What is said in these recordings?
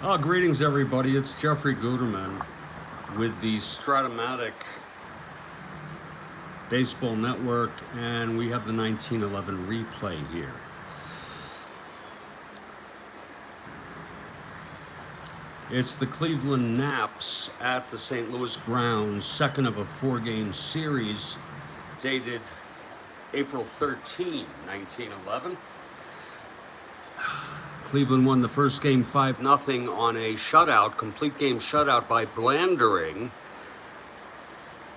Greetings, everybody. It's Jeffrey Guterman with the Strat-O-Matic Baseball Network, and we have the 1911 replay here. It's the Cleveland Naps at the St. Louis Browns, second of a four-game series dated April 13, 1911. Cleveland won the first game 5-0 on a shutout, complete game shutout by Blandering.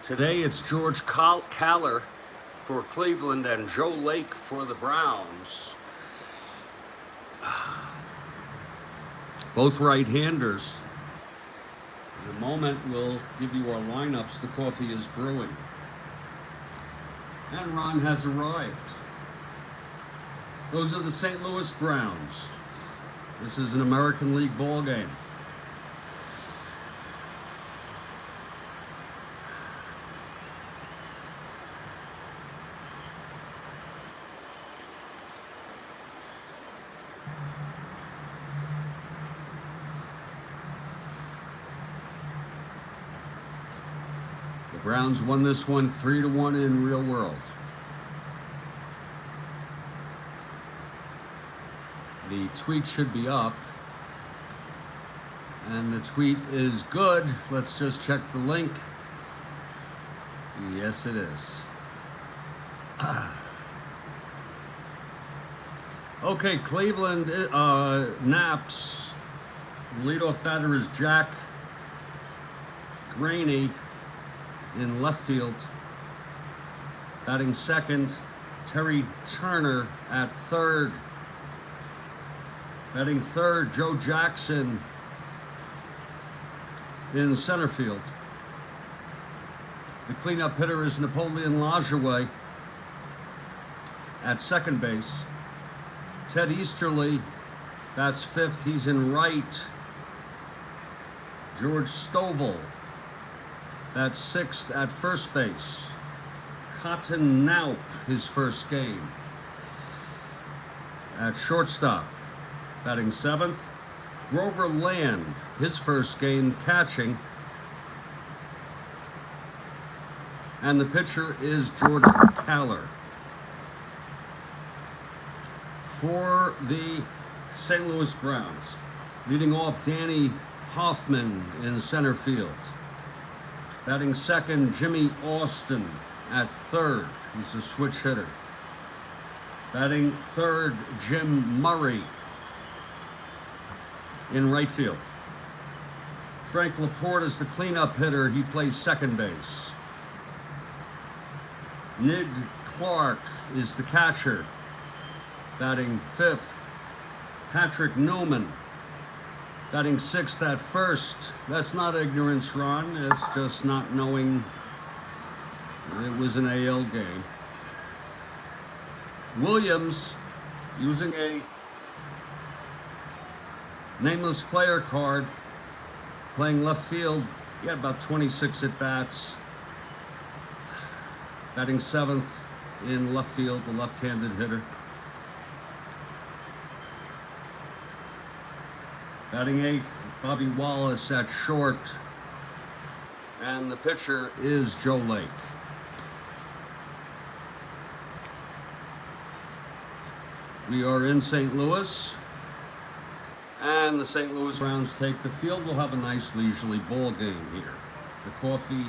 Today it's George Kahler for Cleveland and Joe Lake for the Browns. Both right-handers. In a moment, we'll give you our lineups. The coffee is brewing. And Ron has arrived. Those are the St. Louis Browns. This is an American League ball game. The Browns won this one 3-1 in real world. The tweet should be up, and the tweet is good. Let's just check the link. Yes, it is. Okay, Cleveland Naps. Leadoff batter is Jack Graney in left field. Batting second, Terry Turner at third. Batting third, Joe Jackson in center field. The cleanup hitter is Napoleon Lajoie at second base. Ted Easterly bats fifth. He's in right. George Stovall bats sixth at first base. Cotton Naup, his first game. At shortstop, batting seventh, Grover Land, his first game catching. And the pitcher is George Kahler. For the St. Louis Browns, leading off Danny Hoffman in center field. Batting second, Jimmy Austin at third. He's a switch hitter. Batting third, Jim Murray in right field. Frank Laporte is the cleanup hitter. He plays second base. Nig Clark is the catcher, batting fifth. Patrick Newman, batting sixth at first. That's not ignorance, Ron. It's just not knowing it was an AL game. Williams, using a nameless player card, playing left field. He had about 26 at-bats. Batting seventh in left field, the left-handed hitter. Batting eighth, Bobby Wallace at short. And the pitcher is Joe Lake. We are in St. Louis. And the St. Louis Browns take the field. We'll have a nice leisurely ball game here. The coffee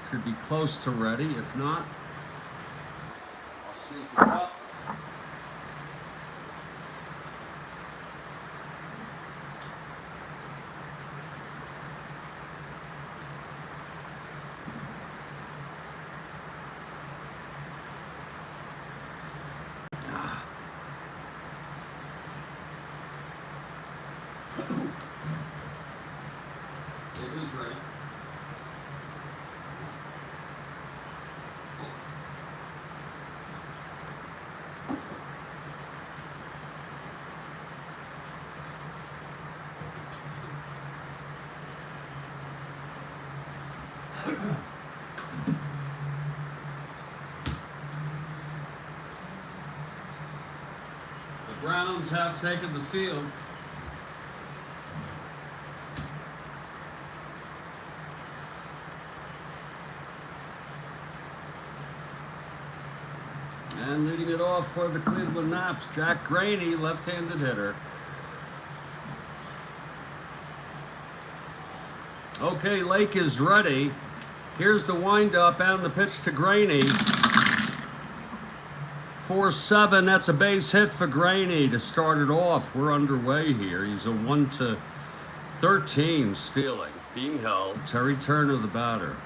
should be close to ready. If not, I'll sneak it up. It is ready. The Browns have taken the field. And leading it off for the Cleveland Naps, Jack Graney, left-handed hitter. Okay, Lake is ready. Here's the windup and the pitch to Graney. 4-7, that's a base hit for Graney to start it off. We're underway here. He's a 1-13 stealing. Being held. Terry Turner, the batter.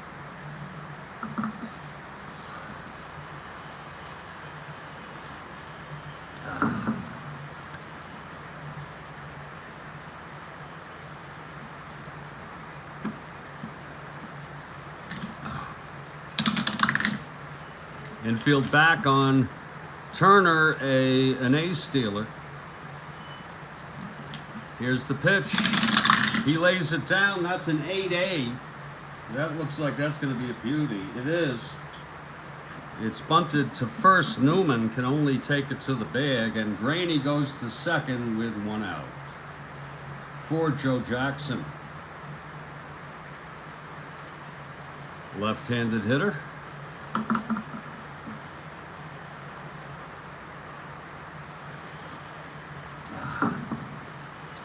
Infield back on Turner, an ace stealer. Here's the pitch. He lays it down. That's an 8A. That looks like that's going to be a beauty. It is. It's bunted to first. Newman can only take it to the bag, and Graney goes to second with 1 out. For Joe Jackson. Left-handed hitter.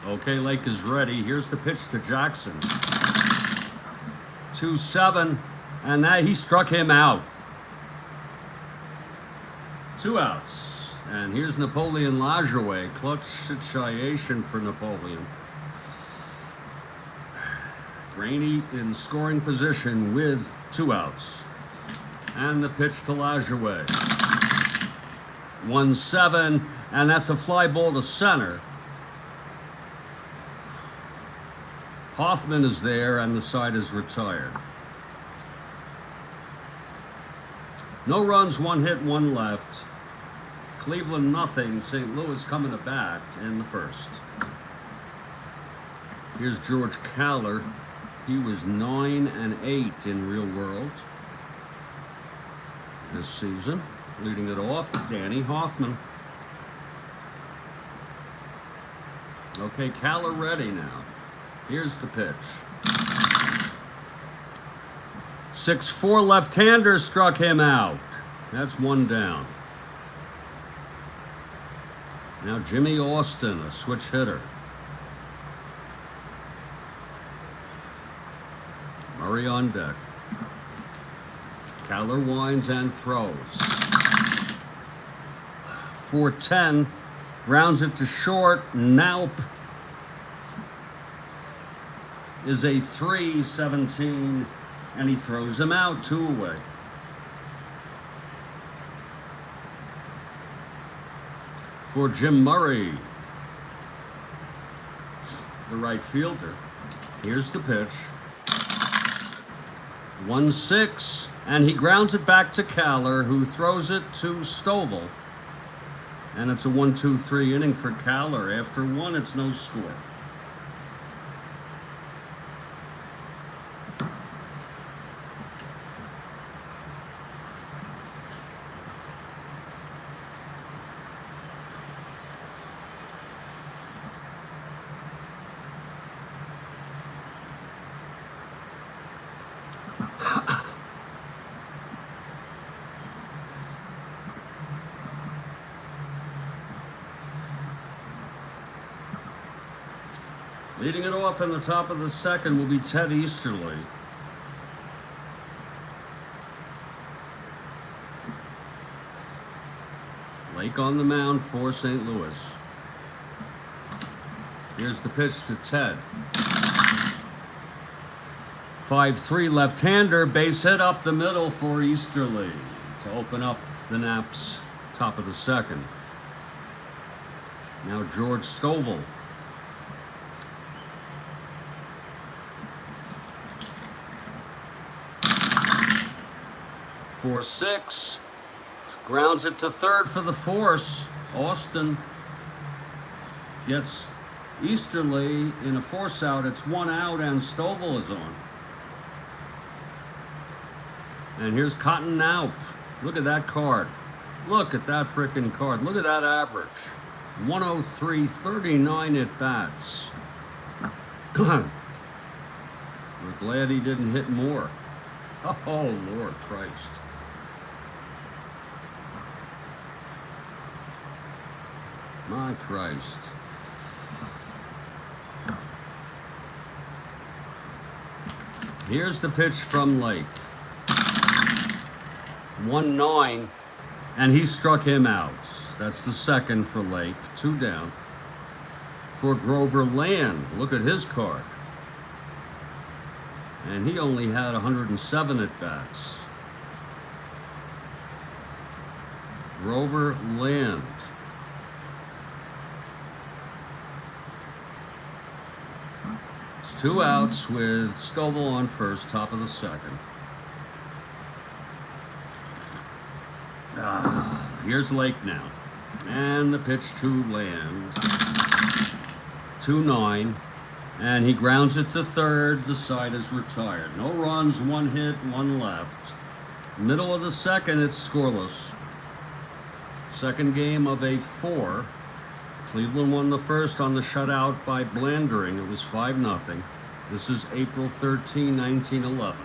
Okay, Lake is ready. Here's the pitch to Jackson. 2-7, and that he struck him out. 2 outs. And here's Napoleon Lajoie. Clutch situation for Napoleon. Graney in scoring position with 2 outs. And the pitch to Lajoie. 1-7, and that's a fly ball to center. Hoffman is there, and the side is retired. No runs, 1 hit, 1 left. Cleveland nothing. St. Louis coming to bat in the first. Here's George Kahler. He was 9-8 in real world this season. Leading it off, Danny Hoffman. Okay, Kahler ready now. Here's the pitch. 6-4 left-hander struck him out. That's 1 down. Now Jimmy Austin, a switch hitter. Murray on deck. Kahler winds and throws. 4-10, grounds it to short. Naup is a 3-17, and he throws him out, 2 away. For Jim Murray, the right fielder. Here's the pitch. 1-6, and he grounds it back to Kahler, who throws it to Stovall. And it's a 1-2-3 inning for Kahler. After 1, it's no score. Leading it off in the top of the second will be Ted Easterly. Lake on the mound for St. Louis. Here's the pitch to Ted. 5-3 left-hander, base hit up the middle for Easterly to open up the Naps top of the second. Now George Stovall. 4-6, grounds it to third for the force. Austin gets Easterly in a force out. It's 1 out, and Stovall is on. And here's Cotton Naup. Look at that card. Look at that frickin' card. Look at that average. 103, 39 at bats. We're glad he didn't hit more. Oh, Lord Christ. My Christ. Here's the pitch from Lake. 1-9, and he struck him out. That's the second for Lake. 2 down. For Grover Land, look at his card. And he only had 107 at-bats. Grover Land. It's 2 outs with Stovall on first, top of the second. Here's Lake now. And the pitch to Land. 2-9. And he grounds it to third. The side is retired. No runs, 1 hit, 1 left. Middle of the second, it's scoreless. Second game of a 4. Cleveland won the first on the shutout by Blandering. It was 5-0. This is April 13, 1911.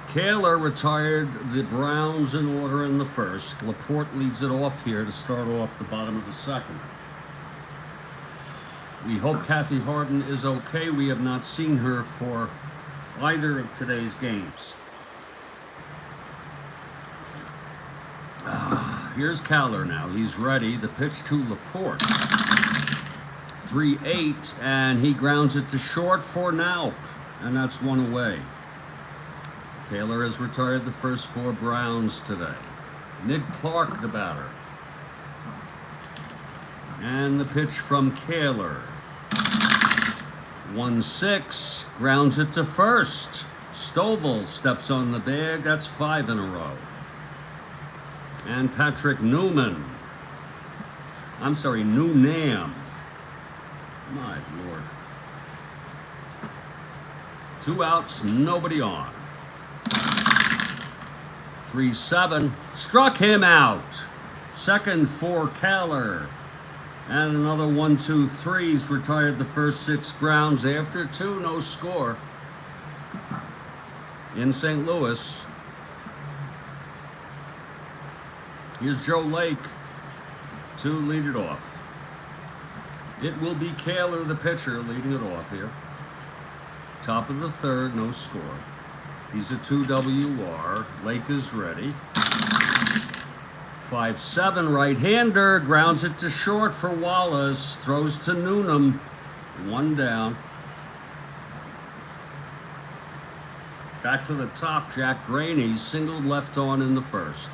Kahler retired the Browns in order in the first. Laporte leads it off here to start off the bottom of the second. We hope Kathy Harden is okay. We have not seen her for either of today's games. Here's Kahler now. He's ready. The pitch to Laporte. 3-8, and he grounds it to short for Naup, and that's 1 away. Kahler has retired the first 4 Browns today. Nick Clark, the batter. And the pitch from Kahler. 1-6, grounds it to first. Stovall steps on the bag. That's 5 in a row. And Patrick Noonan. Noonam. My Lord. 2 outs, nobody on. 3-7, struck him out. Second for Kahler. And another 1-2-3's retired the first 6 Browns after 2, no score. In St. Louis. Here's Joe Lake to lead it off. It will be Kahler, the pitcher, leading it off here. Top of the third, no score. He's a 2 WR. Lake is ready. 5-7, right-hander, grounds it to short for Wallace. Throws to Noonan. 1 down. Back to the top, Jack Graney singled left on in the first.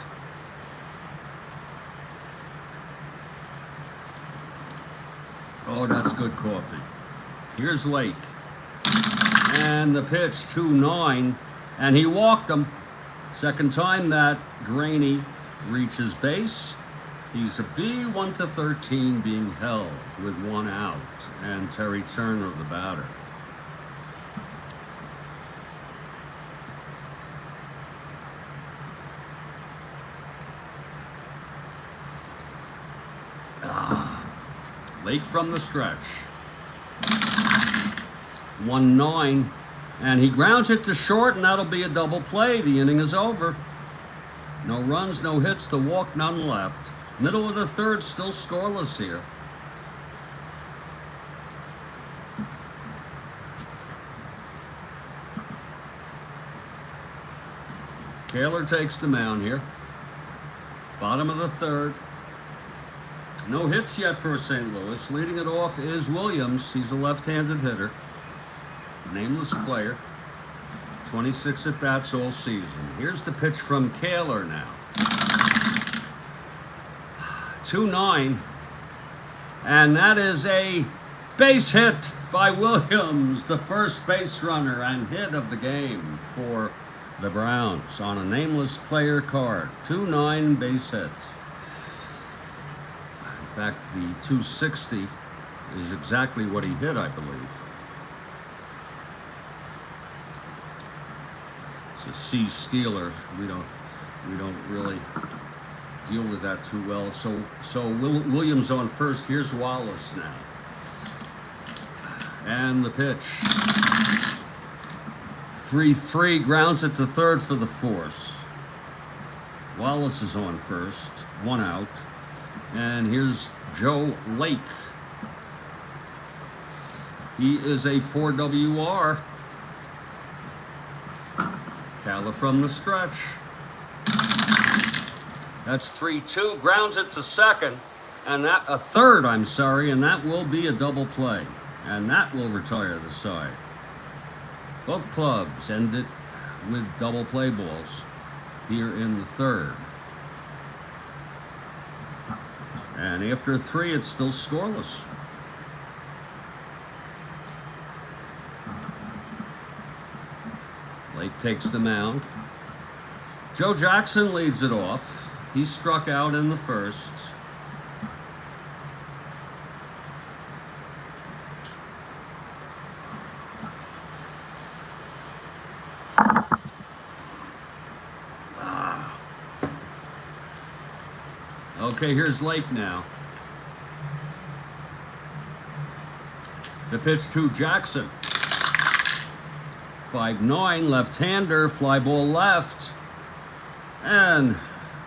Oh, that's good coffee. Here's Lake. And the pitch, 2-9. And he walked him. Second time that Graney reaches base. He's a B, 1-13, being held with 1 out. And Terry Turner, the batter. Lake from the stretch. 1-9. And he grounds it to short, and that'll be a double play. The inning is over. No runs, no hits, the walk, none left. Middle of the third, still scoreless here. Kahler takes the mound here. Bottom of the third. No hits yet for St. Louis. Leading it off is Williams. He's a left-handed hitter. Nameless player. 26 at-bats all season. Here's the pitch from Kahler now. 2-9. And that is a base hit by Williams, the first base runner and hit of the game for the Browns on a nameless player card. 2-9 base hit. In fact, the 260 is exactly what he hit, I believe. It's a C stealer. We don't really deal with that too well. So Williams on first. Here's Wallace now. And the pitch. 3-3, grounds it to third for the force. Wallace is on first. 1 out. And here's Joe Lake. He is a 4WR. Kahler from the stretch. That's 3-2. Grounds it to second. And that, a third, I'm sorry. And that will be a double play. And that will retire the side. Both clubs end it with double play balls here in the third. And after 3, it's still scoreless. Lake takes the mound. Joe Jackson leads it off. He struck out in the first. Okay, here's Lake now. The pitch to Jackson. 5-9, left-hander, fly ball left. And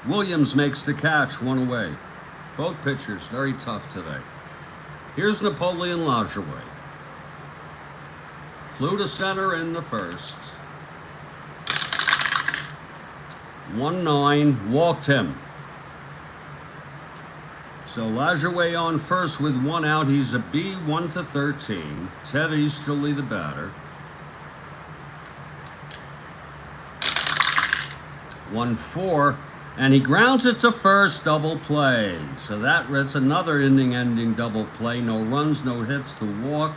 Williams makes the catch, one away. Both pitchers very tough today. Here's Napoleon Lajoie. Flew to center in the first. 1-9, walked him. So Lajoie on first with 1 out. He's a B, 1-13. Ted Easterly, the batter. 1-4, and he grounds it to first, double play. So that's another inning-ending double play. No runs, no hits, the walk,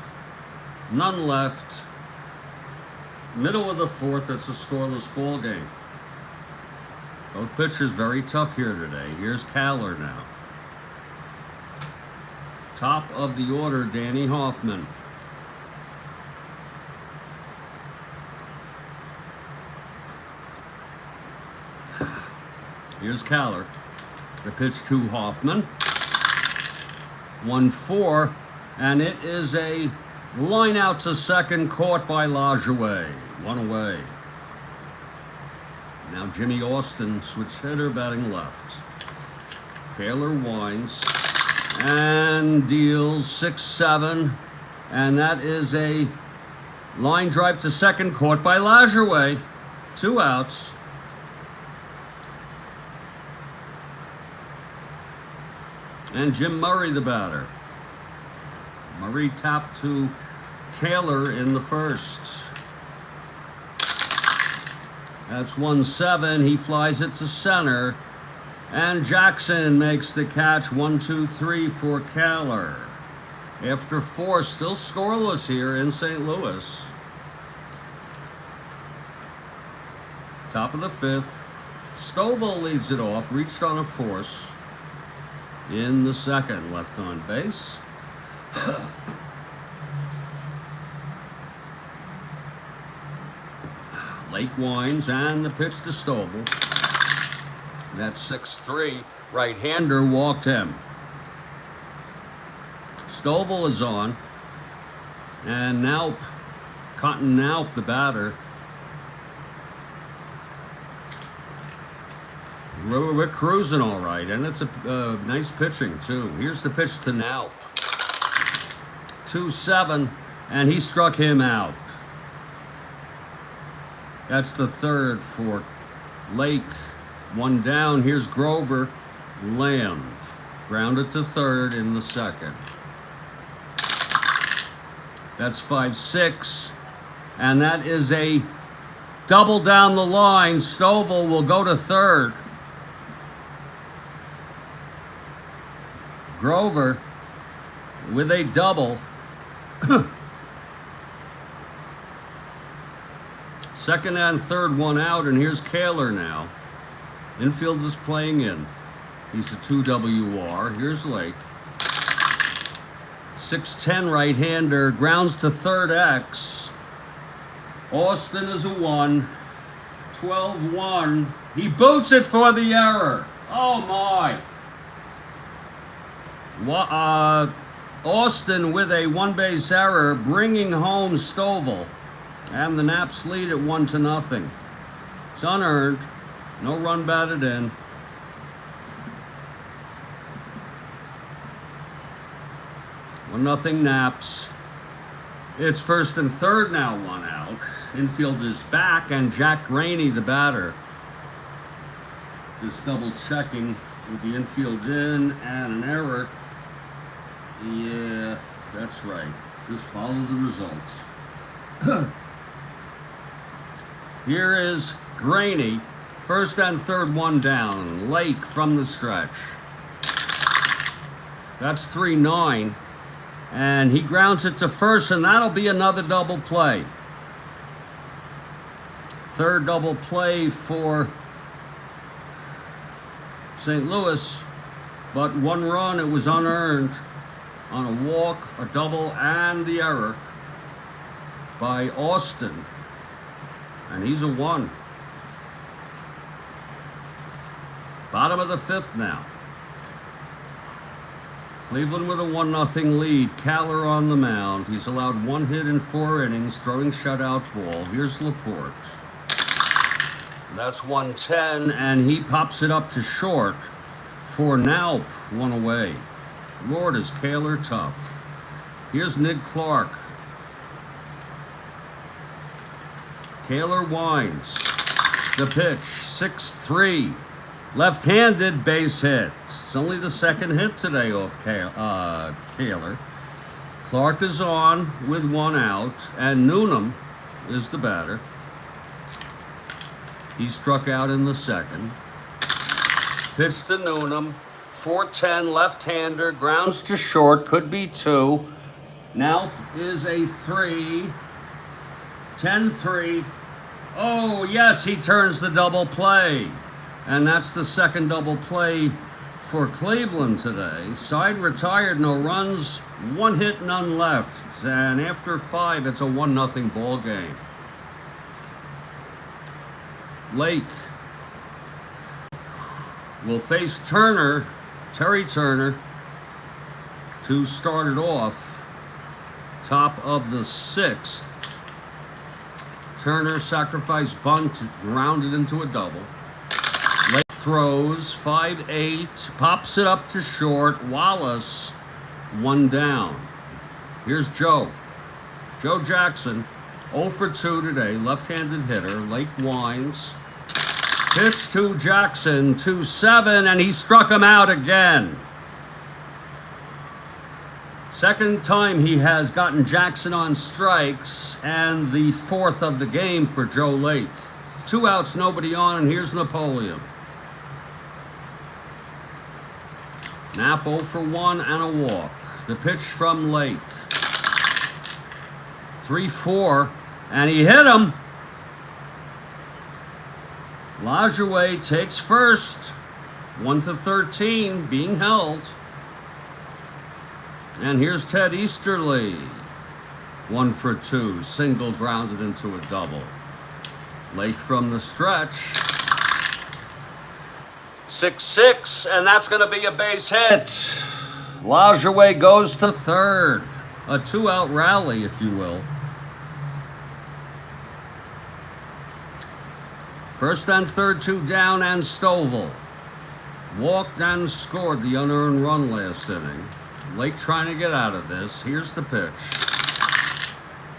none left. Middle of the fourth, it's a scoreless ball game. Both pitchers very tough here today. Here's Kahler now. Top of the order, Danny Hoffman. Here's Kahler. The pitch to Hoffman. 1-4, and it is a line out to second, caught by Lajoie. 1 away. Now Jimmy Austin, switch hitter, batting left. Kahler winds and deals 6-7, and that is a line drive to second, caught by Lajoie. 2 outs. And Jim Murray, the batter. Murray tapped to Kahler in the first. That's 1-7. He flies it to center. And Jackson makes the catch. 1-2-3 for Kahler. After 4, still scoreless here in St. Louis. Top of the 5th. Stovall leads it off. Reached on a force. In the second, left on base. Lake winds and the pitch to Stovall. That's 6-3. Right-hander walked him. Stovall is on. And Naup, Cotton Naup, the batter. We're cruising all right, and it's a nice pitching, too. Here's the pitch to Naup. 2-7, and he struck him out. That's the third for Lake. 1 down. Here's Grover. Land. Grounded to third in the second. That's 5-6, and that is a double down the line. Stovall will go to third. Grover with a double. Second and third, 1 out, and here's Kahler now. Infield is playing in. He's a 2WR. Here's Lake. 6'10", right-hander, grounds to third X. Austin is a 1. 12-1. He boots it for the error. Oh, my. Austin with a 1-base error, bringing home Stovall, and the Naps lead at 1-0. It's unearned, no run batted in. 1-0 Naps. It's first and third now, 1 out. Infield is back, and Jack Rainey, the batter, just double checking with the infield in and an error. Yeah, that's right. Just follow the results. Here is Graney. First and third, 1 down. Lake from the stretch. That's 3-9. And he grounds it to first, and that'll be another double play. Third double play for St. Louis, but 1 run, it was unearned on a walk, a double, and the error by Austin. And he's a 1. Bottom of the 5th now. Cleveland with a 1-0 lead. Kahler on the mound. He's allowed 1 hit in 4 innings, throwing shutout ball. Here's Laporte. That's 110, and he pops it up to short for Naup, 1 away. Lord, is Kahler tough. Here's Nick Clark. Kahler winds. The pitch, 6-3. Left-handed base hit. It's only the 2nd hit today off Kahler. Clark is on with 1 out, and Noonan is the batter. He struck out in the 2nd. Pitch to Noonan. 4-10, left-hander, grounds to short, could be 2. Now is a 3. 10-3. Oh, yes, he turns the double play. And that's the 2nd double play for Cleveland today. Side retired, no runs, 1 hit, none left. And after 5, it's a 1-0 ball game. Lake will face Terry Turner, to start it off. Top of the 6th. Turner sacrifice bunt, grounded into a double. Lake throws, 5-8, pops it up to short. Wallace, 1 down. Here's Joe Jackson, 0 for 2 today, left-handed hitter. Lake winds. Pitch to Jackson, 2-7, and he struck him out again. 2nd time he has gotten Jackson on strikes, and the 4th of the game for Joe Lake. 2 outs, nobody on, and here's Napoleon. Knapp 0 for 1 and a walk. The pitch from Lake. 3-4, and he hit him. Lajoie takes first. 1-13, being held. And here's Ted Easterly. 1 for 2, single grounded into a double. Lake from the stretch. 6-6, and that's going to be a base hit. Lajoie goes to 3rd. A 2-out rally, if you will. First and third, 2 down, and Stovall walked and scored the unearned run last inning. Lake trying to get out of this. Here's the pitch.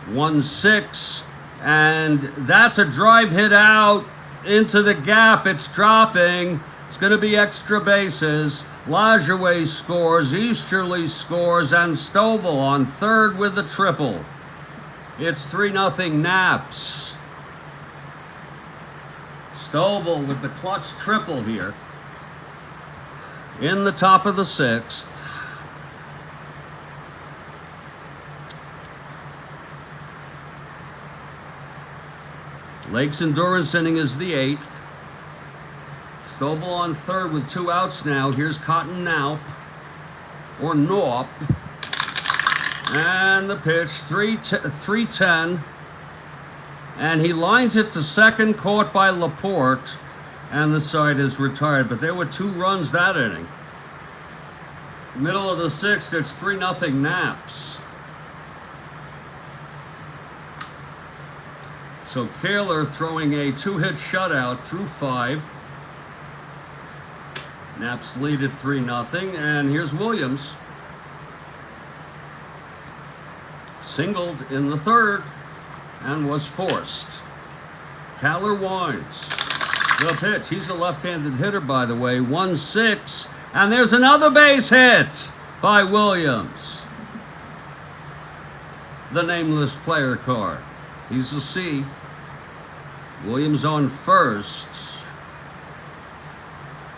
1-6, and that's a drive hit out into the gap. It's dropping. It's going to be extra bases. Lajoie scores, Easterly scores, and Stovall on 3rd with a triple. It's 3-0 Naps. Stovall with the clutch triple here in the top of the 6th. Lake's endurance inning is the 8th. Stovall on 3rd with 2 outs now. Here's Cotton Naup, or Naup. And the pitch, 3-10. And he lines it to 2nd, caught by Laporte, and the side is retired. But there were 2 runs that inning. Middle of the 6th, it's 3-0 Naps. So Kahler throwing a 2-hit shutout through 5. Naps lead at 3-0, and here's Williams. singled in the third and was forced. Kahler winds. The pitch. He's a left-handed hitter, by the way. 1-6. And there's another base hit by Williams. The nameless player card. He's a C. Williams on first.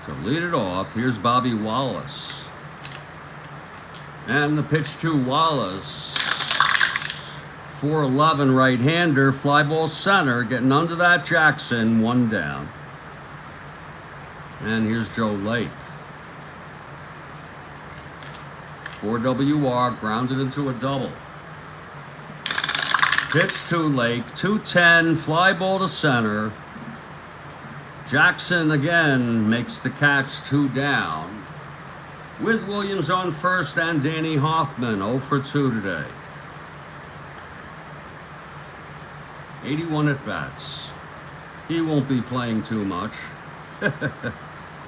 To lead it off, here's Bobby Wallace. And the pitch to Wallace. 4-11 right-hander, fly ball center, getting under that Jackson, 1 down. And here's Joe Lake. 4 WR, grounded into a double. Pitch to Lake, 2-10, fly ball to center. Jackson again makes the catch, 2 down. With Williams on first and Danny Hoffman, 0 for 2 today. 81 at-bats. He won't be playing too much.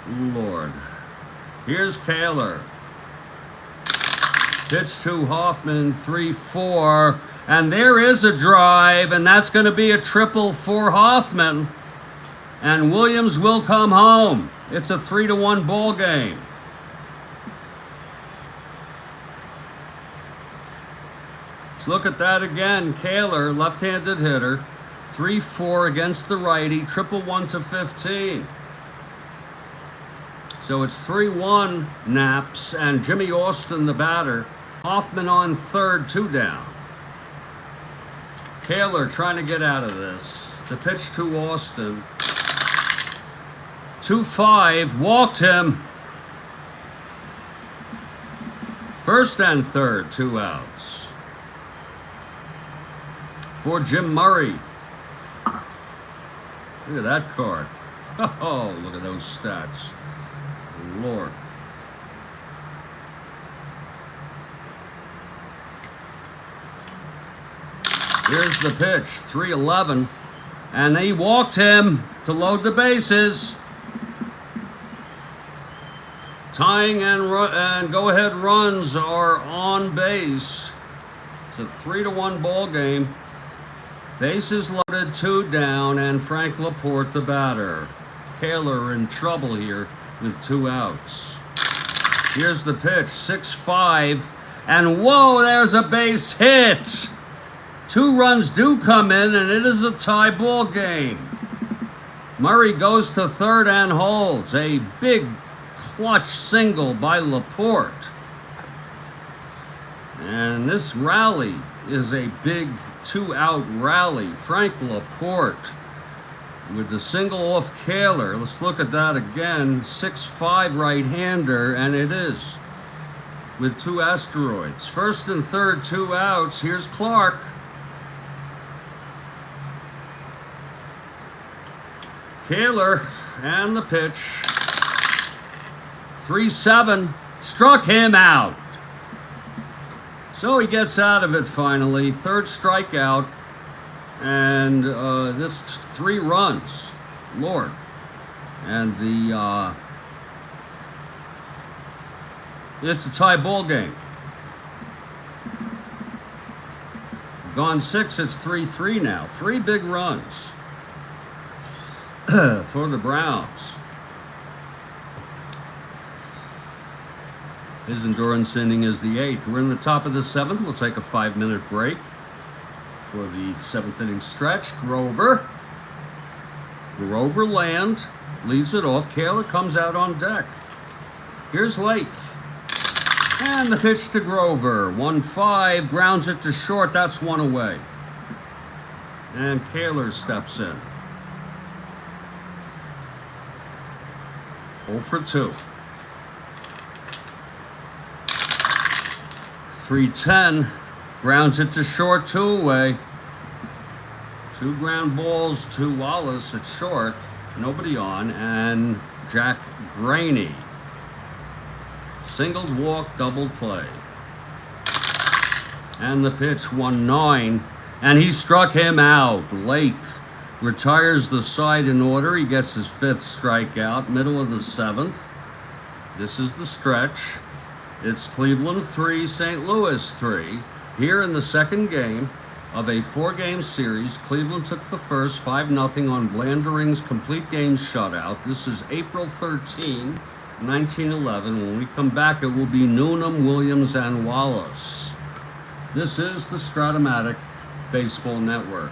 Lord. Here's Kahler. Pitch to Hoffman, 3-4. And there is a drive, and that's going to be a triple for Hoffman. And Williams will come home. It's a 3-1 ball game. Let's look at that again. Kahler, left-handed hitter, 3-4 against the righty, 1-1 to 15. So it's 3-1 Naps, and Jimmy Austin, the batter. Hoffman on third, 2 down. Kahler trying to get out of this. The pitch to Austin. 2-5, walked him. First and third, 2 outs. For Jim Murray. Look at that card. Oh, look at those stats. Lord. Here's the pitch, 3-11. And he walked him to load the bases. Tying and go-ahead runs are on base. It's a 3-1 ball game. Bases loaded, 2 down, and Frank Laporte, the batter. Kahler in trouble here with 2 outs. Here's the pitch, 6-5, and whoa, there's a base hit. 2 runs do come in, and it is a tie ball game. Murray goes to third and holds. A big clutch single by Laporte. And this rally is a big 2-out rally. Frank Laporte with the single off Kahler. Let's look at that again. 6'5" right-hander, and it is with 2 asteroids. First and third, 2 outs. Here's Clark. Kahler and the pitch. 3-7, struck him out. So he gets out of it finally. Third strikeout, and this 3 runs, Lord. And the it's a tie ball game. Gone 6, it's 3-3 now. 3 big runs for the Browns. His endurance inning is the 8th. We're in the top of the 7th. We'll take a 5-minute break for the 7th inning stretch. Grover Land leads it off. Kahler comes out on deck. Here's Lake. And the pitch to Grover. 1-5, grounds it to short. That's 1 away. And Kahler steps in. 0 for 2. 3-10, grounds it to short, 2 away. 2 ground balls to Wallace at short, nobody on, and Jack Graney. Singled, walk, double play. And the pitch, 1-9, and he struck him out. Lake retires the side in order. He gets his 5th strikeout, middle of the 7th. This is the stretch. It's Cleveland 3, St. Louis 3. Here in the second game of a 4-game series, Cleveland took the first 5-0 on Blandering's complete game shutout. This is April 13, 1911. When we come back, it will be Noonan, Williams, and Wallace. This is the Strat-O-Matic Baseball Network.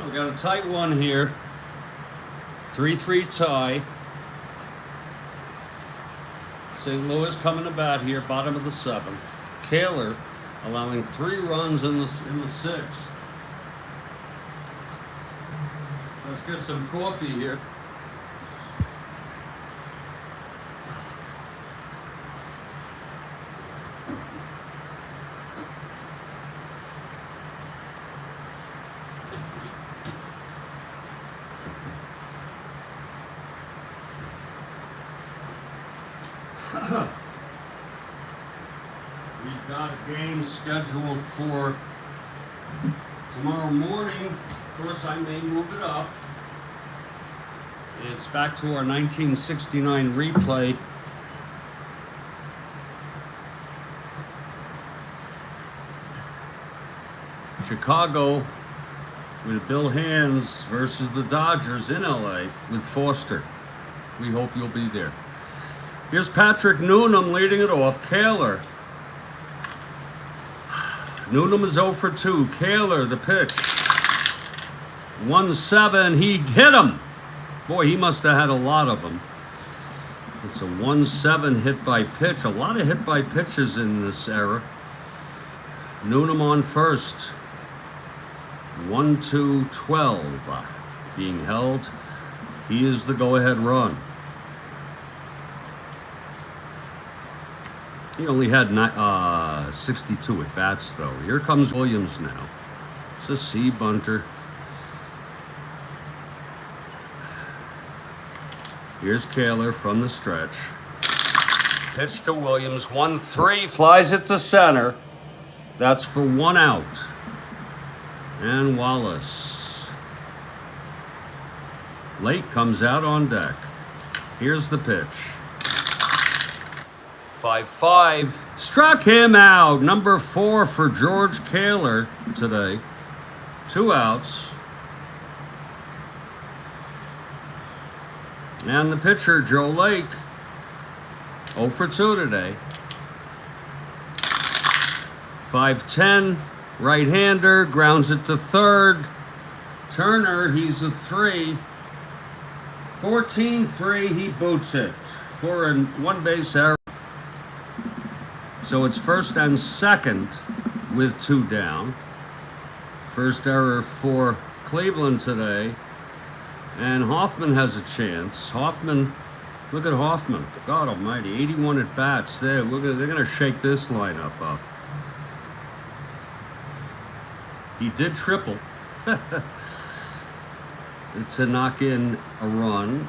We got a tight one here. 3-3 tie. St. Louis coming to bat here, bottom of the seventh. Kahler allowing 3 runs in the sixth. Let's get some coffee here. We've got a game scheduled for tomorrow morning. Of course, I may move it up. It's back to our 1969 replay. Chicago with Bill Hands versus the Dodgers in LA with Foster. We hope you'll be there. Here's Patrick Newnham leading it off. Kahler. Newnham is 0 for 2. Kahler, the pitch. 1-7. He hit him. Boy, he must have had a lot of them. It's a 1-7 hit by pitch. A lot of hit by pitches in this era. Newnham on first. 1-2-12 being held. He is the go-ahead run. He only had 62 at bats, though. Here comes Williams now. It's a C bunter. Here's Kahler from the stretch. Pitch to Williams. 1-3. Flies it to center. That's for 1 out. And Wallace. Lake comes out on deck. Here's the pitch. 5-5. Struck him out. Number 4 for George Kahler today. 2 outs. And the pitcher, Joe Lake, 0 for 2 today. 5-10. Right-hander, grounds it to third. Turner, he's a 3. 14-3, he boots it for a 1-base error. So it's first and second with 2 down. First error for Cleveland today. And Hoffman has a chance. Hoffman, look at Hoffman. God almighty, 81 at bats. They're going to shake this lineup up. He did triple to knock in a run.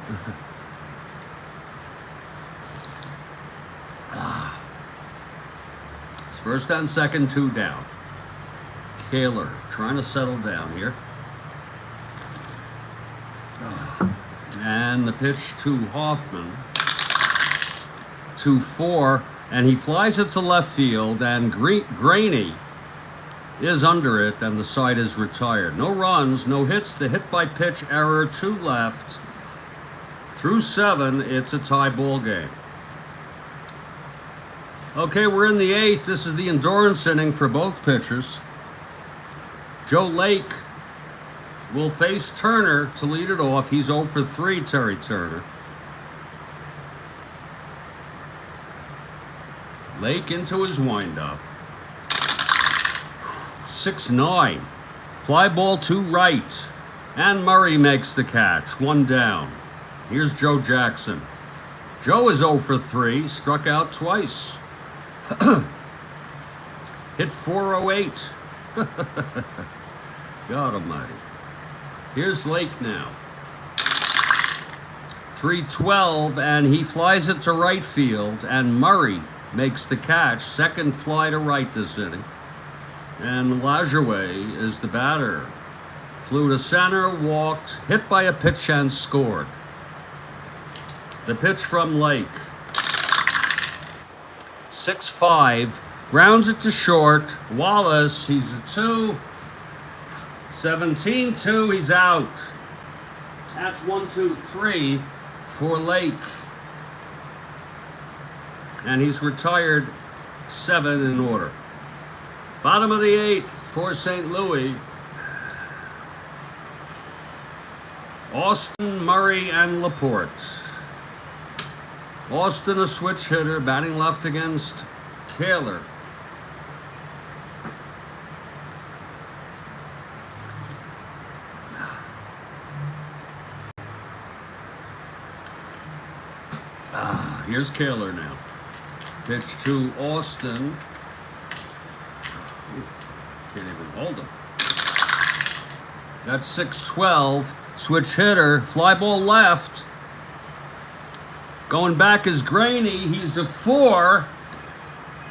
It's first and second, 2 down. Kahler trying to settle down here. And the pitch to Hoffman. 2-4, and he flies it to left field, and Graney is under it, and the side is retired. No runs, no hits. The hit by pitch error, 2 left. Through 7, it's a tie ball game. Okay, we're in the 8th. This is the endurance inning for both pitchers. Joe Lake will face Turner to lead it off. He's 0 for 3, Terry Turner. Lake into his windup. 6-9. Fly ball to right. And Murray makes the catch. 1 down. Here's Joe Jackson. Joe is 0 for 3. Struck out twice. Hit 408. God almighty. Here's Lake now. 3-12, and he flies it to right field, and Murray makes the catch. Second fly to right this inning. And Lajoie is the batter. Flew to center, walked, hit by a pitch, and scored. The pitch from Lake. 6-5, grounds it to short. Wallace, he's a 2. 17-2, he's out. That's 1-2-3 for Lake. And he's retired 7 in order. Bottom of the 8th for St. Louis. Austin, Murray, and Laporte. Austin, a switch hitter, batting left against Kahler. Here's Kahler now. Pitch to Austin. Can't even hold him. That's 6-12. Switch hitter. Fly ball left. Going back is Graney. He's a 4.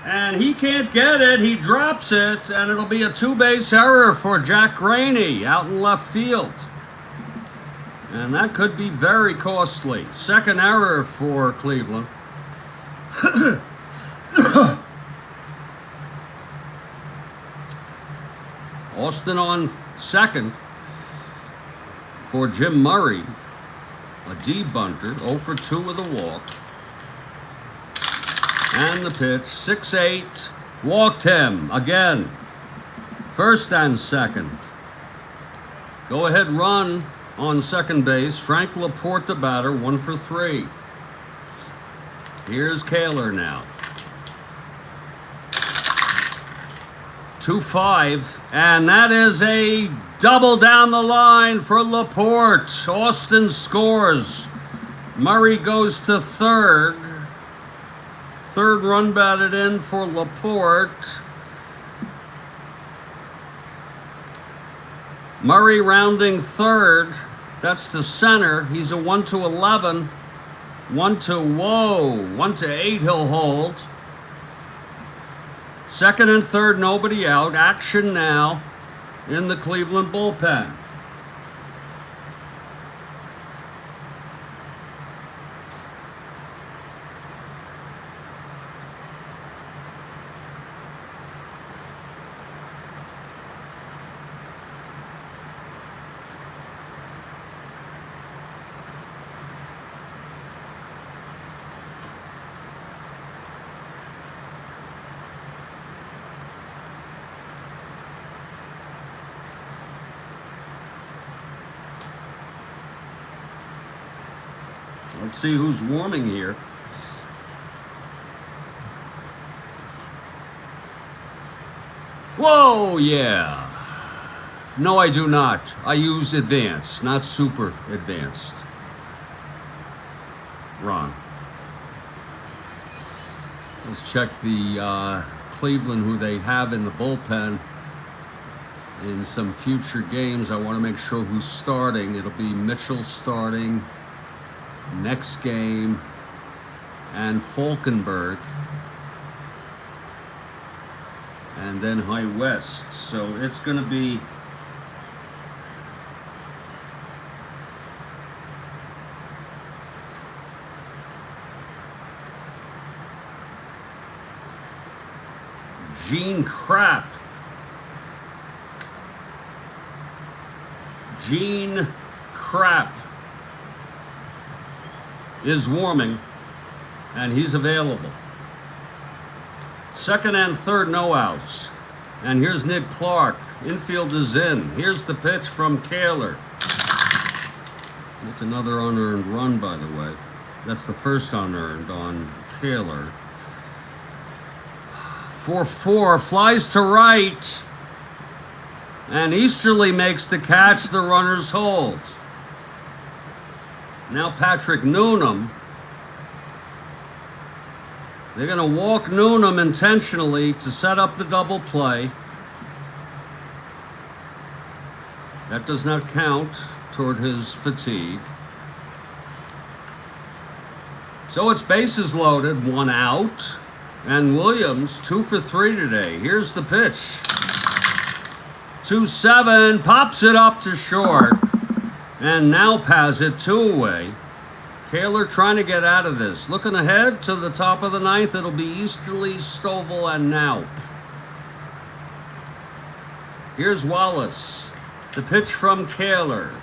And he can't get it. He drops it. And it'll be a 2-base error for Jack Graney out in left field. And that could be very costly. Second error for Cleveland. Austin on second for Jim Murray. A D-bunter, 0 for 2 with a walk. And the pitch, 6-8, walked him again. First and second. Go ahead run on second base. Frank Laporte the batter, 1 for 3. Here's Kahler now. 2-5, and that is a double down the line for Laporte. Austin scores. Murray goes to third. Third run batted in for Laporte. Murray rounding third. That's to center. He's a 1-11. 1-8 he'll hold. Second and third, nobody out. Action now in the Cleveland bullpen. Let's see who's warming here. Whoa, yeah. No, I do not. I use advanced, not super advanced. Wrong. Let's check the Cleveland, who they have in the bullpen. In some future games, I want to make sure who's starting. It'll be Mitchell starting next game, and Falkenberg, and then High West. So it's going to be Gene Crap. Gene Crap is warming, and he's available. Second and third, no outs. And here's Nick Clark. Infield is in. Here's the pitch from Kahler. That's another unearned run, by the way. That's the first unearned on Kahler. 4-4, flies to right. And Easterly makes the catch, the runners hold. Now Patrick Noonan. They're going to walk Noonan intentionally to set up the double play. That does not count toward his fatigue. So it's bases loaded, 1 out. And Williams, 2 for 3 today. Here's the pitch. 2-7, pops it up to short. And now pass it 2 away. Kahler trying to get out of this. Looking ahead to the top of the ninth, it'll be Easterly, Stovall, and Naup. Here's Wallace. The pitch from Kahler.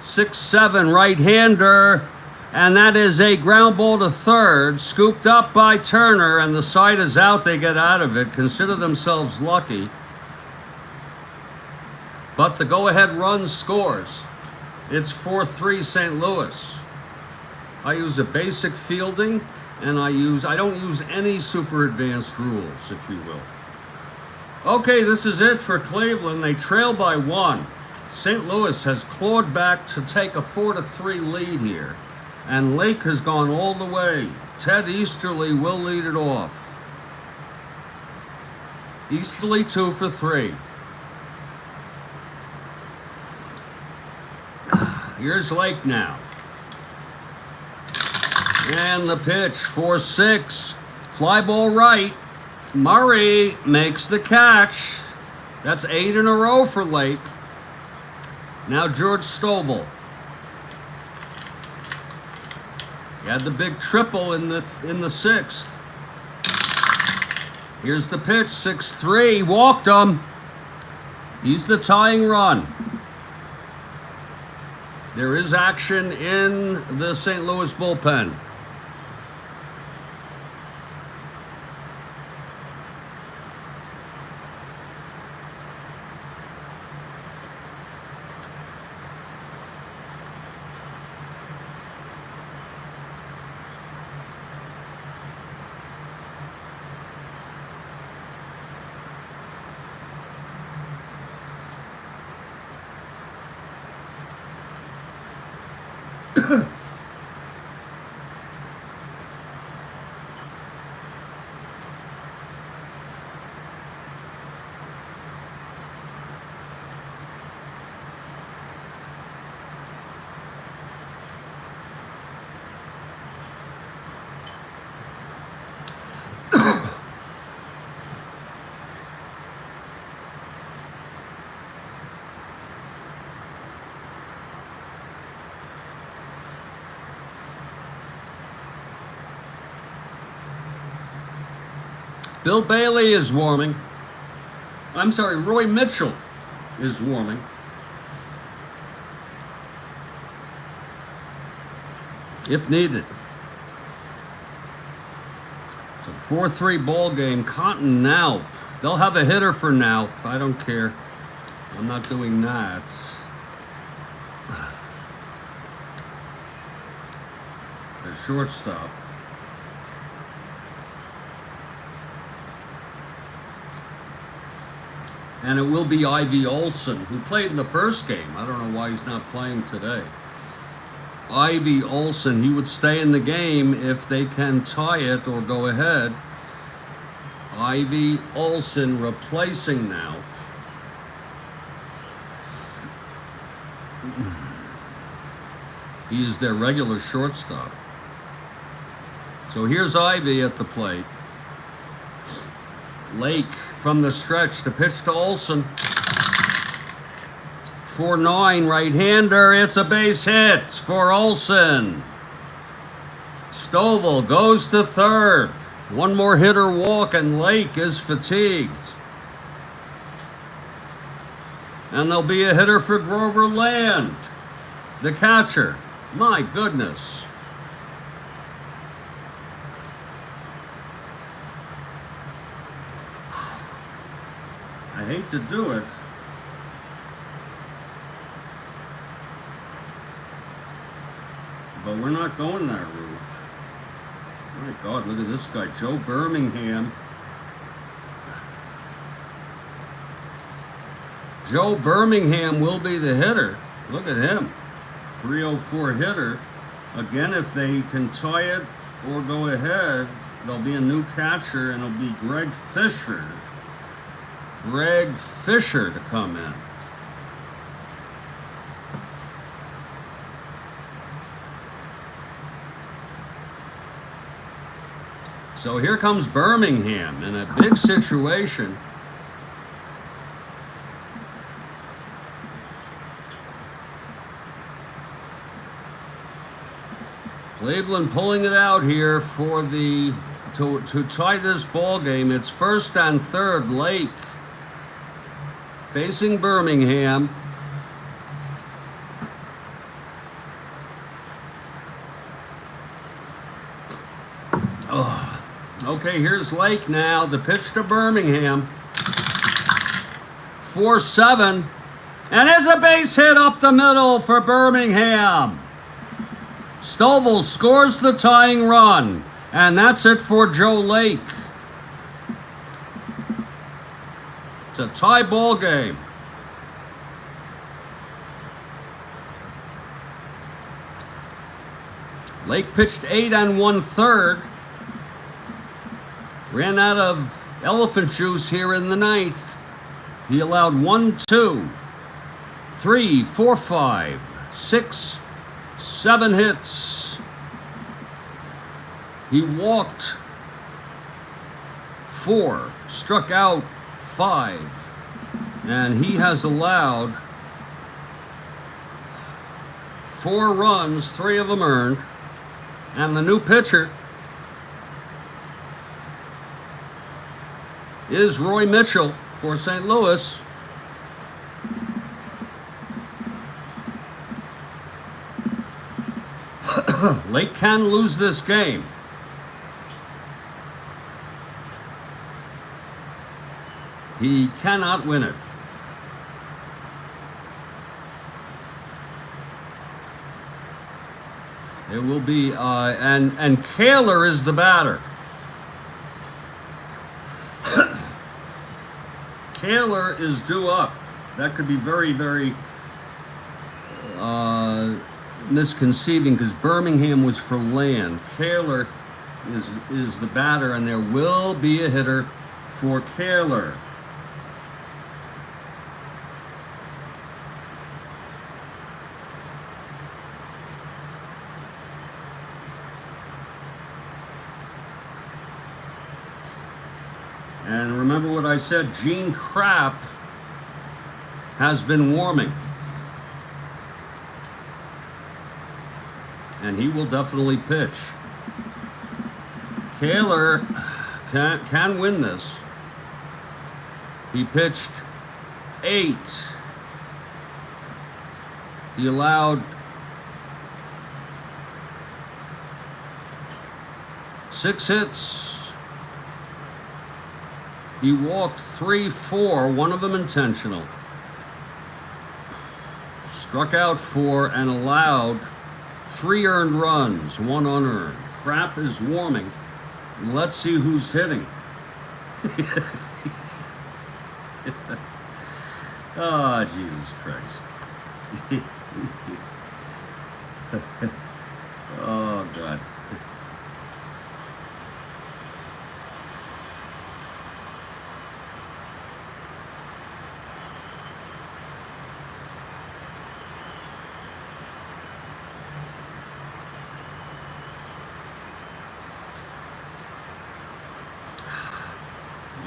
6-7, right-hander. And that is a ground ball to third, scooped up by Turner, and the side is out. They get out of it. Consider themselves lucky. But the go-ahead run scores. It's 4-3 St. Louis. I use a basic fielding, and I don't use any super advanced rules, if you will. Okay, this is it for Cleveland. They trail by 1. St. Louis has clawed back to take a 4-3 lead here. And Lake has gone all the way. Ted Easterly will lead it off. Easterly 2 for 3. Here's Lake now. And the pitch, 4-6. Fly ball right. Murray makes the catch. That's 8 in a row for Lake. Now George Stovall. He had the big triple in the 6th. Here's the pitch, 6-3. Walked him. He's the tying run. There is action in the St. Louis bullpen. Bill Bailey is warming. I'm sorry, Roy Mitchell is warming. If needed. It's a 4-3 ball game. Cotton Naup. They'll have a hitter for Naup. I don't care. I'm not doing that. The shortstop. And it will be Ivy Olson, who played in the first game. I don't know why he's not playing today. Ivy Olson, he would stay in the game if they can tie it or go ahead. Ivy Olson replacing now. He is their regular shortstop. So here's Ivy at the plate. Lake from the stretch, the pitch to Olson. 4-9, right-hander. It's a base hit for Olson. Stovall goes to third. One more hitter walk and Lake is fatigued. And there'll be a hitter for Grover Land, the catcher. My goodness. I hate to do it. But we're not going that route. My God, look at this guy, Joe Birmingham. Joe Birmingham will be the hitter. Look at him. 304 hitter. Again, if they can tie it or go ahead, there'll be a new catcher, and it'll be Greg Fisher. Greg Fisher to come in. So here comes Birmingham in a big situation. Cleveland pulling it out here for the to tie this ball game. It's first and third. Lake facing Birmingham. Oh, okay, here's Lake now. The pitch to Birmingham. 4-7. And it's a base hit up the middle for Birmingham. Stovall scores the tying run. And that's it for Joe Lake. It's a tie ball game. Lake pitched 8 1/3. Ran out of elephant juice here in the ninth. He allowed 1, 2, 3, 4, 5, 6, 7 hits. He walked 4, struck out 5, and he has allowed 4 runs, 3 of them earned. And the new pitcher is Roy Mitchell for St. Louis. Lake can lose this game. He cannot win it. It will be, and Kahler is the batter. Kahler is due up. That could be very, very misconceiving because Birmingham was for land. Kahler is the batter, and there will be a hitter for Kahler. And remember what I said, Gene Krapp has been warming. And he will definitely pitch. Kahler can win this. He pitched 8. He allowed 6 hits. He walked 3, 4, one of them intentional. Struck out 4 and allowed 3 earned runs, 1 unearned. Krapp is warming. Let's see who's hitting. Oh, Jesus Christ. Oh, God.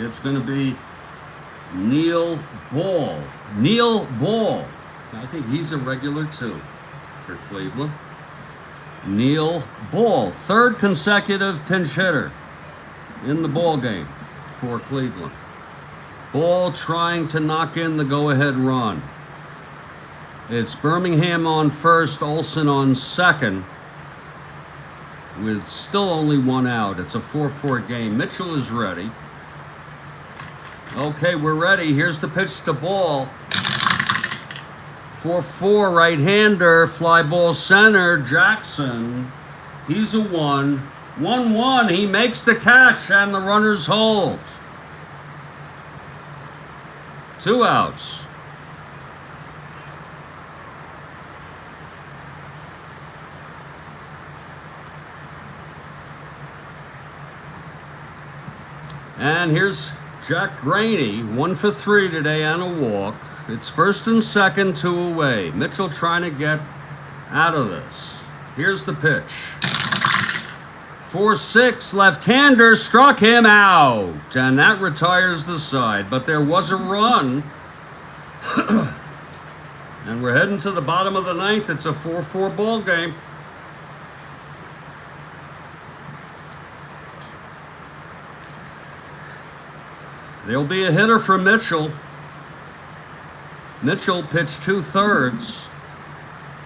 It's going to be Neil Ball. Neil Ball. I think he's a regular too for Cleveland. Neil Ball, 3rd consecutive pinch hitter in the ball game for Cleveland. Ball trying to knock in the go-ahead run. It's Birmingham on first, Olsen on second, with still only 1 out. It's a 4-4 game. Mitchell is ready. Okay, we're ready. Here's the pitch to Ball. 4-4 right-hander, fly ball center, Jackson. He's a 1. 1-1, he makes the catch and the runners hold. 2 outs. And here's Jack Graney, 1 for 3 today and a walk. It's 1st and 2nd, 2 away. Mitchell trying to get out of this. Here's the pitch. 4-6, left-hander struck him out. And that retires the side. But there was a run. And we're heading to the bottom of the 9th. It's a 4-4 ball game. There'll be a hitter for Mitchell. Mitchell pitched 2/3.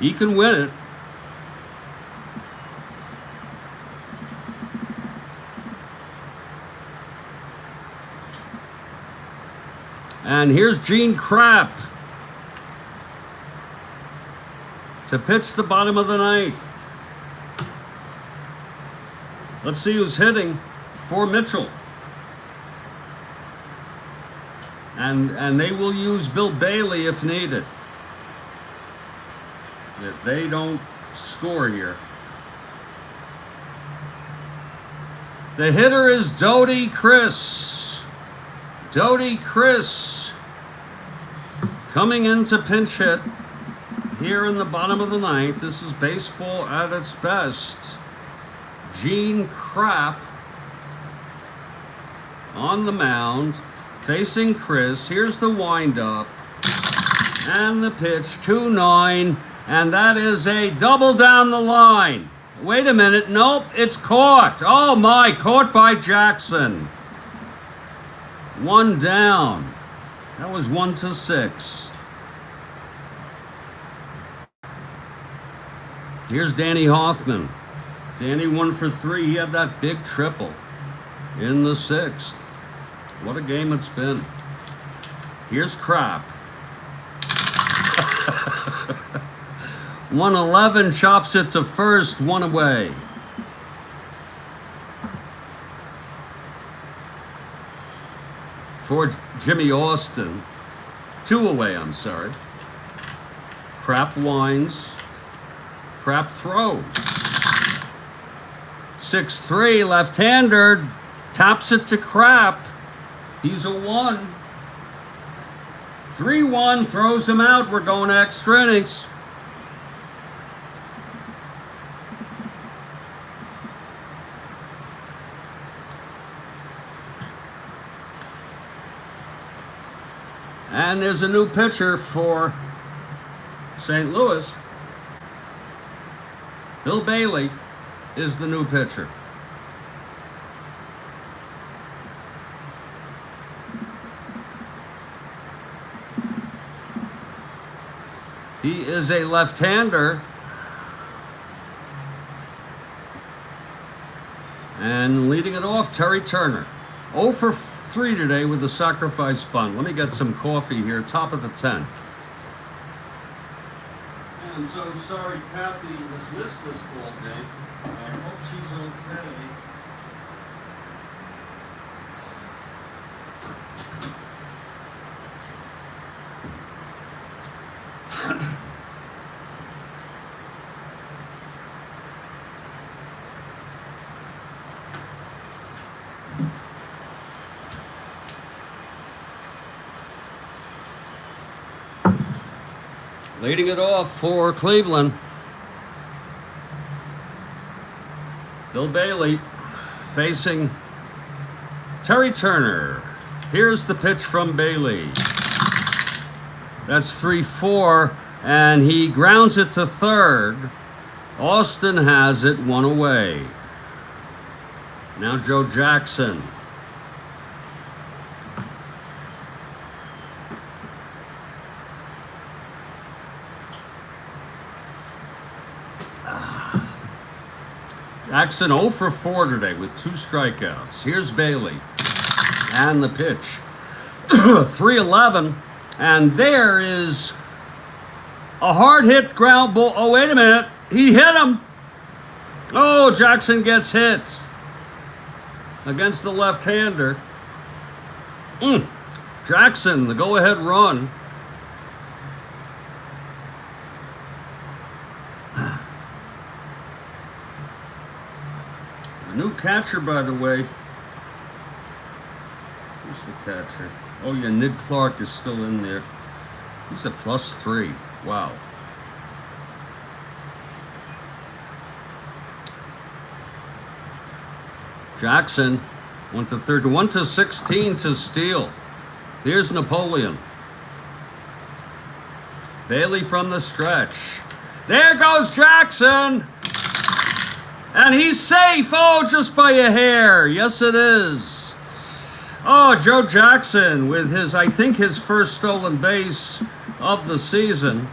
He can win it. And here's Gene Krapp to pitch the bottom of the 9th. Let's see who's hitting for Mitchell. And they will use Bill Bailey if needed. If they don't score here. The hitter is Doty Chris. Doty Chris coming in to pinch hit here in the bottom of the 9th. This is baseball at its best. Gene Krapp on the mound, facing Chris. Here's the windup and the pitch, 2-9, and that is a double down the line. Wait a minute, nope, it's caught. Oh my, caught by Jackson. One down. That was 1-6. Here's Danny Hoffman. Danny 1 for 3. He had that big triple in the 6th. What a game it's been. Here's Krapp. 111, chops it to first, 1 away. For Jimmy Austin. 2 away, I'm sorry. Krapp winds. Krapp throws. 6-3, left-hander. Taps it to Krapp. He's a 1. 3-1, throws him out. We're going to extra innings. And there's a new pitcher for St. Louis. Bill Bailey is the new pitcher. He is a left-hander. And leading it off, Terry Turner. 0 for 3 today with the sacrifice bunt. Let me get some coffee here, top of the 10th. I'm so sorry Kathy has missed this ball game. I hope she's okay. Leading it off for Cleveland, Bill Bailey facing Terry Turner. Here's the pitch from Bailey. That's 3-4, and he grounds it to third. Austin has it, 1 away. Now Joe Jackson. Jackson 0 for 4 today with 2 strikeouts. Here's Bailey. And the pitch. 3-11. And there is a hard hit ground ball. Oh, wait a minute. He hit him. Oh, Jackson gets hit against the left-hander. Jackson, the go-ahead run. New catcher, by the way. Who's the catcher? Oh, yeah, Nick Clark is still in there. He's a +3. Wow. Jackson, 1 to 13, 1 to 16 to steal. Here's Napoleon. Bailey from the stretch. There goes Jackson! And he's safe. Oh, just by a hair. Yes, it is. Oh, Joe Jackson with his, I think, his first stolen base of the season.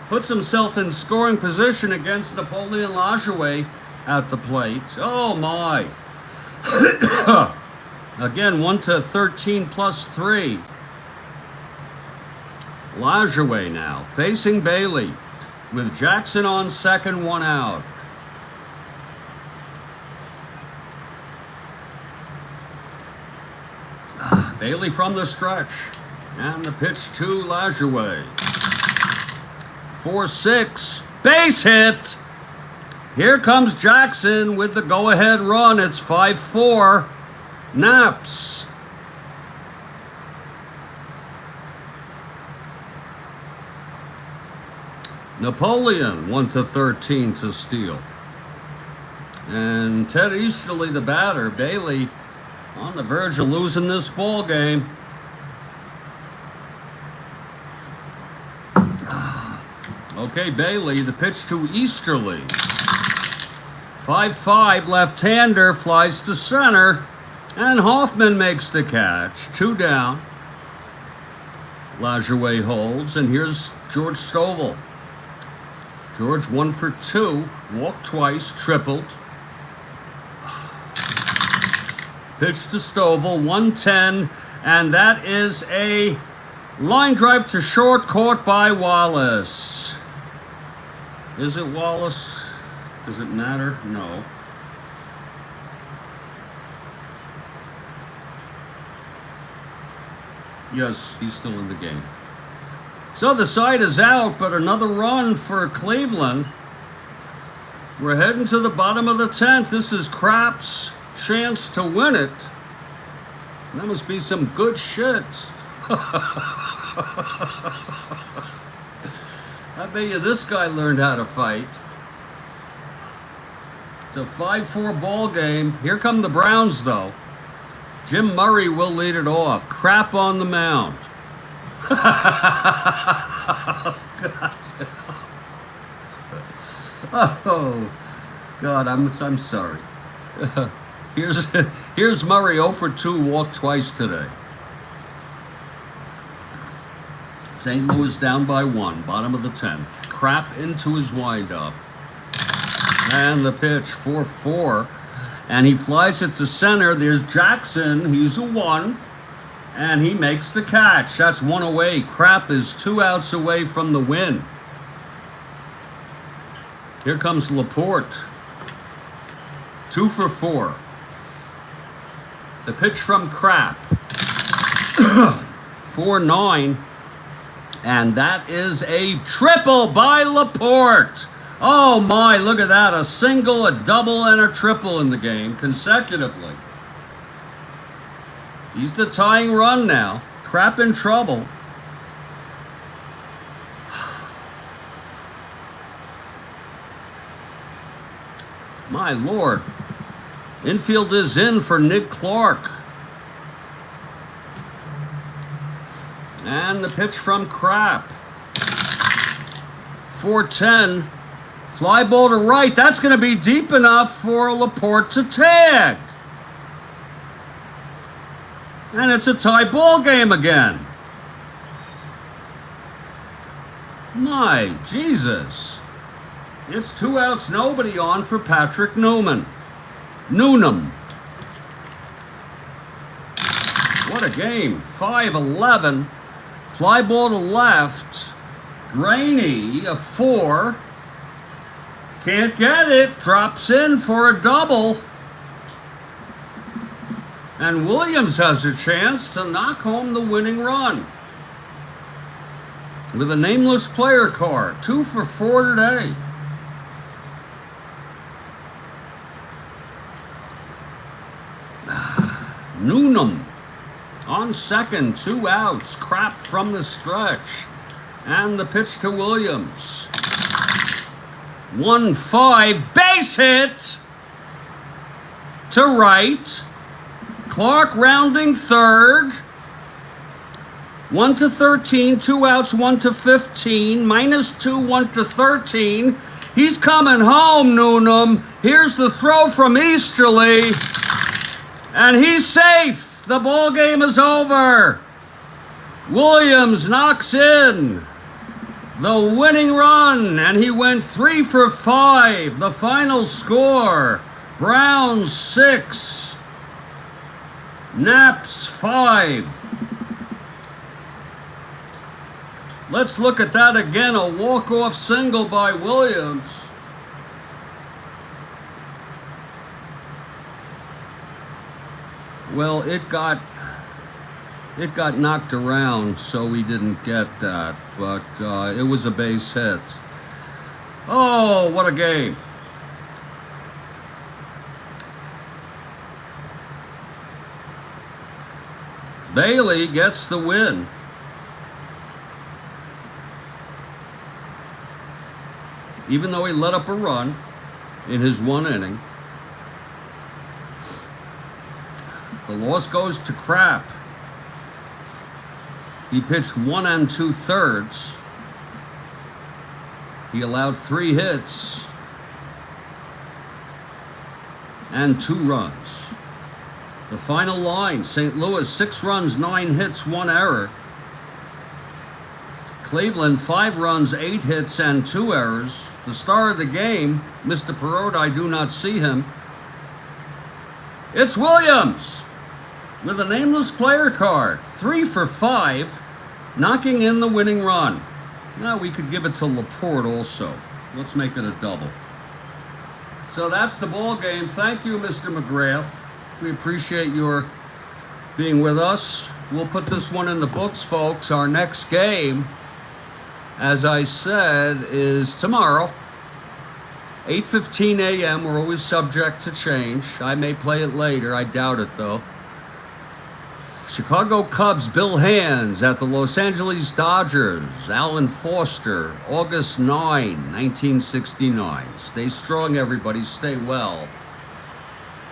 Puts himself in scoring position against Napoleon Lajoie at the plate. Oh, my. Again, 1 to 13 +3. Lajoie now facing Bailey with Jackson on second, 1 out. Bailey from the stretch. And the pitch to Lajoie. 4-6. Base hit. Here comes Jackson with the go-ahead run. It's 5-4. Naps. Napoleon 1 to 13 to steal. And Ted Easterly, the batter. Bailey on the verge of losing this ball game. Okay, Bailey, the pitch to Easterly. 5-5, left-hander, flies to center, and Hoffman makes the catch. 2 down. Lajoie holds, and here's George Stovall. George 1 for 2, walked twice, tripled. Pitch to Stovall, 110, and that is a line drive to short, caught by Wallace. Is it Wallace? Does it matter? No. Yes, he's still in the game. So the side is out, but another run for Cleveland. We're heading to the bottom of the 10th. This is Krapp's chance to win it. That must be some good shit. I bet you this guy learned how to fight. It's a 5-4 ball game. Here come the Browns, though. Jim Murray will lead it off. Krapp on the mound. Oh, God, I'm sorry. Here's Murray 0 for 2, walked twice today. St. Louis down by 1, bottom of the 10th. Krapp into his windup. And the pitch, 4-4. And he flies it to center. There's Jackson. He's a 1. And he makes the catch. That's 1 away. Krapp is 2 outs away from the win. Here comes Laporte. 2 for 4. The pitch from Krapp. 4-9. And that is a triple by Laporte. Oh my, look at that. A single, a double, and a triple in the game consecutively. He's the tying run now. Krapp in trouble. My Lord. Infield is in for Nick Clark. And the pitch from Krapp. 4-10. Fly ball to right. That's going to be deep enough for Laporte to tag. And it's a tie ball game again. My Jesus. It's 2 outs, nobody on for Patrick Noonan. What a game. 5-11. Fly ball to left. Graney, a 4. Can't get it. Drops in for a double. And Williams has a chance to knock home the winning run. With a nameless player card. 2 for 4 today. Noonan on second, 2 outs. Krapp from the stretch. And the pitch to Williams. 1-5, base hit to right. Clark rounding third. 1-13, 2 outs, 1-15, -2, 1-13. He's coming home, Noonan. Here's the throw from Easterly. And he's safe. The ball game is over. Williams knocks in the winning run, and he went 3 for 5. The final score, Browns 6, Naps 5. Let's look at that again, a walk-off single by Williams. Well, it got knocked around, so we didn't get that, but it was a base hit. Oh, what a game. Bailey gets the win. Even though he let up a run in his 1 inning. The loss goes to Crap. He pitched 1 2/3. He allowed 3 hits and 2 runs. The final line, St. Louis, 6 runs, 9 hits, 1 error. Cleveland, 5 runs, 8 hits, and 2 errors. The star of the game, Mr. Perot, I do not see him. It's Williams with a nameless player card. 3 for 5, knocking in the winning run. Now we could give it to Laporte also. Let's make it a double. So that's the ball game. Thank you, Mr. McGrath. We appreciate your being with us. We'll put this one in the books, folks. Our next game, as I said, is tomorrow, 8:15 a.m. We're always subject to change. I may play it later. I doubt it, though. Chicago Cubs, Bill Hands at the Los Angeles Dodgers. Alan Foster, August 9, 1969. Stay strong, everybody. Stay well.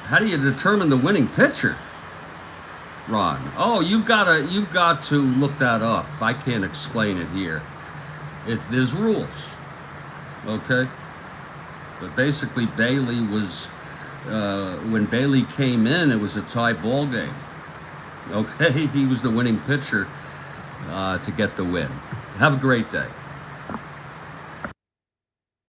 How do you determine the winning pitcher, Ron? Oh, you've got to look that up. I can't explain it here. There's rules, okay? But basically, Bailey was when Bailey came in, it was a tie ball game. Okay, he was the winning pitcher to get the win. Have a great day.